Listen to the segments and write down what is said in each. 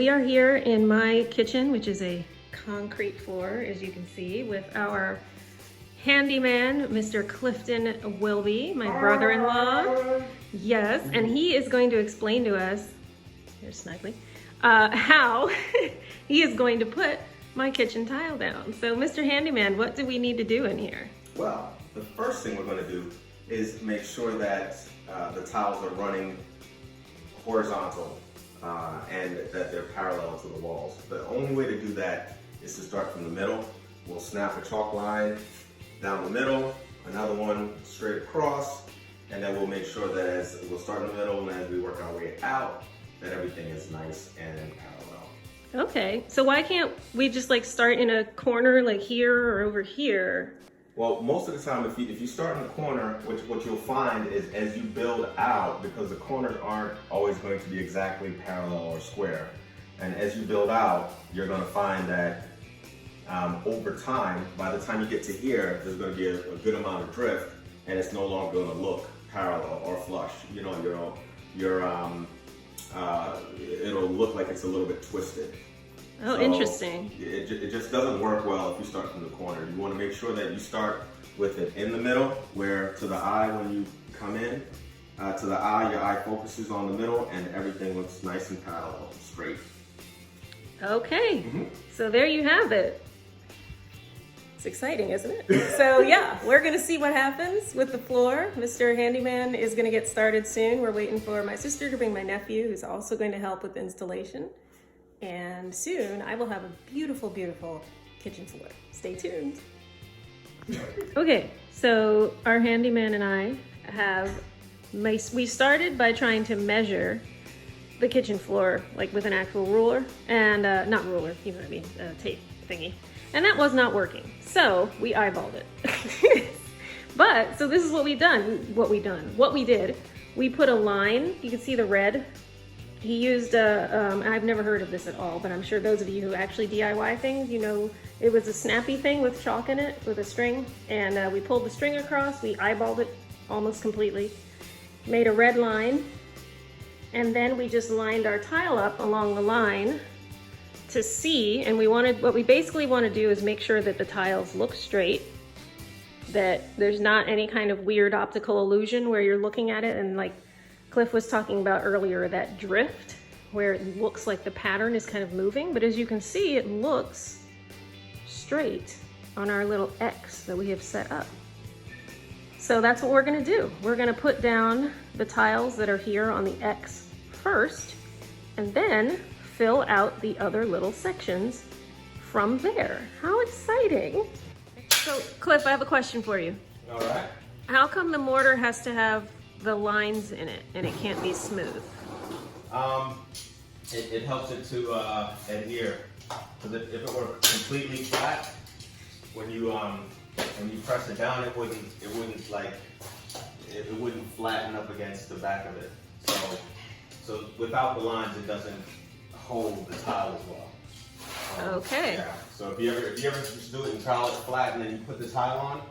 we are here in my kitchen, which is a concrete floor, as you can see, with our handyman, Mr. Clifton Wilby, my brother-in-law. Yes, and he is going to explain to us, here's Snidely, how he is going to put my kitchen tile down. So, Mr. Handyman, what do we need to do in here? Well, the first thing we're going to do is make sure that the tiles are running horizontal and that they're parallel to the walls. The only way to do that is to start from the middle. We'll snap a chalk line down the middle, another one straight across, and then we'll make sure that as we'll start in the middle and as we work our way out, that everything is nice and parallel. Okay, so why can't we just like start in a corner like here or over here? Well, most of the time, if you start in the corner, what you'll find is as you build out, because the corners aren't always going to be exactly parallel or square, and as you build out, you're going to find that over time, by the time you get to here, there's going to be a good amount of drift, and it's no longer going to look parallel or flush. You know, it'll look like it's a little bit twisted. Oh, so interesting. It just doesn't work well if you start from the corner. You want to make sure that you start with it in the middle, where to the eye when you come in, to the eye, your eye focuses on the middle and everything looks nice and parallel, straight. Okay, So there you have it. It's exciting, isn't it? So yeah, we're gonna see what happens with the floor. Mr. Handyman is gonna get started soon. We're waiting for my sister to bring my nephew, who's also going to help with installation. And soon I will have a beautiful, beautiful kitchen floor. Stay tuned. Okay, so our handyman and I we started by trying to measure the kitchen floor, like with an actual ruler, and not ruler, you know what I mean, tape thingy. And that was not working. So we eyeballed it. But, so this is what we did. We put a line, you can see the red. He used, I've never heard of this at all, but I'm sure those of you who actually DIY things, you know, it was a snappy thing with chalk in it, with a string, and we pulled the string across, we eyeballed it almost completely, made a red line, and then we just lined our tile up along the line to see, and what we basically want to do is make sure that the tiles look straight, that there's not any kind of weird optical illusion where you're looking at it and like Cliff was talking about earlier, that drift where it looks like the pattern is kind of moving, but as you can see, it looks straight on our little X that we have set up. So that's what we're gonna do. We're gonna put down the tiles that are here on the X first, and then fill out the other little sections from there. How exciting. So Cliff, I have a question for you. All right. How come the mortar has to have the lines in it and it can't be smooth? It helps it to adhere. Because if it were completely flat, when you press it down, it wouldn't flatten up against the back of it. So without the lines, it doesn't hold the tile as well. Okay. Yeah. So if you ever just do it and tile it flat, and then you put the tile on,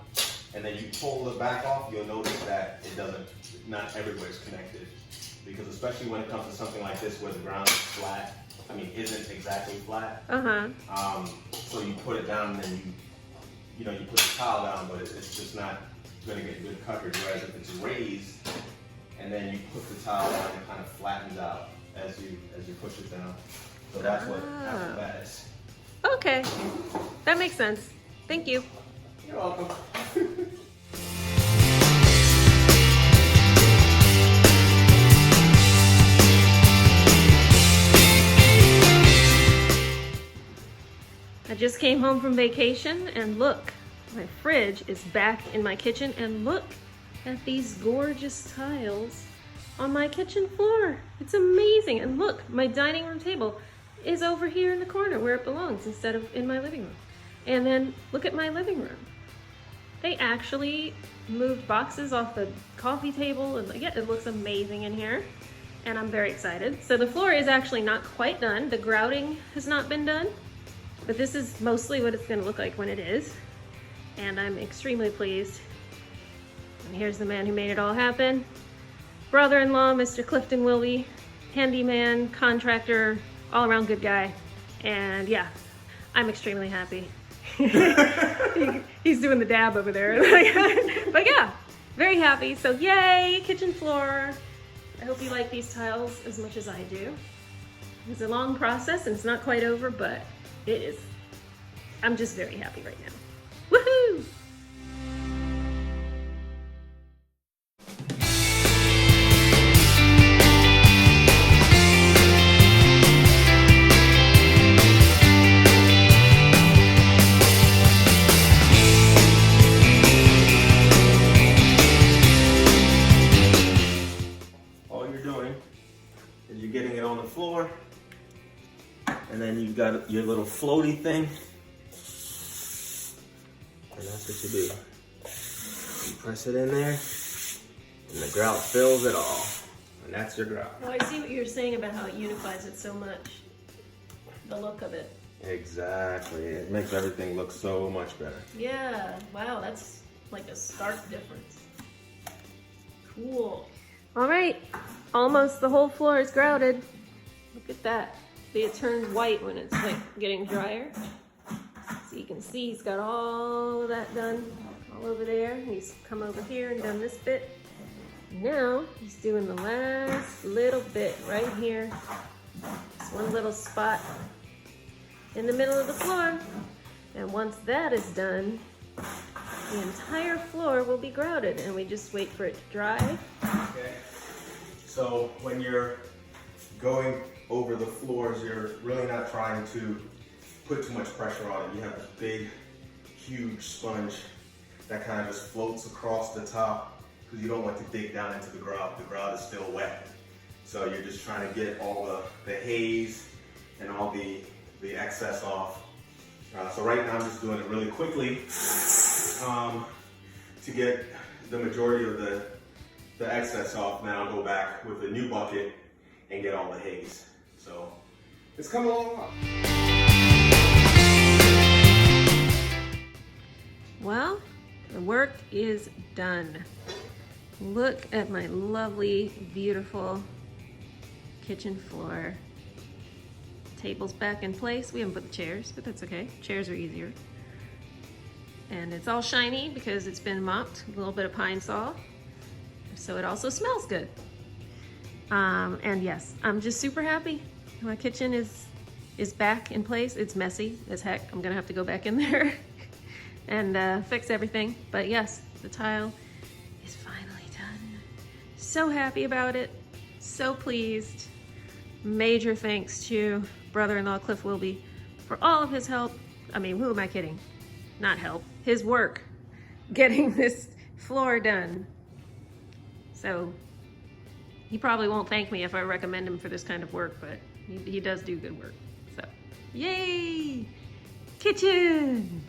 and then you pull the back off, you'll notice that not everywhere is connected. Because especially when it comes to something like this where the ground is flat, isn't exactly flat. So you put it down and then you put the tile down, but it's just not going to get good coverage. Whereas if it's raised and then you put the tile down, it kind of flattens out as you push it down. So that's what that is. Okay, that makes sense. Thank you. You're welcome. I just came home from vacation and look, my fridge is back in my kitchen and look at these gorgeous tiles on my kitchen floor. It's amazing. And look, my dining room table is over here in the corner where it belongs instead of in my living room. And then look at my living room. They actually moved boxes off the coffee table and yeah, it looks amazing in here. And I'm very excited. So the floor is actually not quite done. The grouting has not been done, but this is mostly what it's gonna look like when it is. And I'm extremely pleased. And here's the man who made it all happen. Brother-in-law, Mr. Clifton Wilby, handyman, contractor, all around good guy. And yeah, I'm extremely happy. He's doing the dab over there. But yeah, very happy. So yay, kitchen floor. I hope you like these tiles as much as I do. It's a long process and it's not quite over, but it is. I'm just very happy right now. Woohoo! All you're doing is you're getting it on the floor, and then you've got your little floaty thing, and that's what you do. You press it in there, and the grout fills it all, and that's your grout. Oh, I see what you're saying about how it unifies it so much. The look of it. Exactly. It makes everything look so much better. Yeah, wow, that's like a stark difference. Cool. All right, almost the whole floor is grouted. Look at that. See, it turns white when it's like getting drier. So you can see he's got all of that done all over there. He's come over here and done this bit. Now he's doing the last little bit right here. This one little spot in the middle of the floor. And once that is done, the entire floor will be grouted, and we just wait for it to dry. Okay. So when you're going over the floors, you're really not trying to put too much pressure on it. You have this big, huge sponge that kind of just floats across the top because you don't want to dig down into the grout. The grout is still wet. So you're just trying to get all the haze and all the excess off. So right now I'm just doing it really quickly to get the majority of the excess off. Now I'll go back with a new bucket and get all the haze. So it's coming along. Well, the work is done. Look at my lovely, beautiful kitchen floor. Table's back in place. We haven't put the chairs, but that's okay. Chairs are easier. And it's all shiny because it's been mopped, a little bit of pine sol. So it also smells good. And yes, I'm just super happy. My kitchen is back in place. It's messy as heck. I'm gonna have to go back in there and fix everything. But yes, the tile is finally done. So happy about it, so pleased. Major thanks to brother-in-law Cliff Wilby for all of his help. I mean, who am I kidding? Not help, his work getting this floor done. So he probably won't thank me if I recommend him for this kind of work, but he does do good work. So, yay! Kitchen!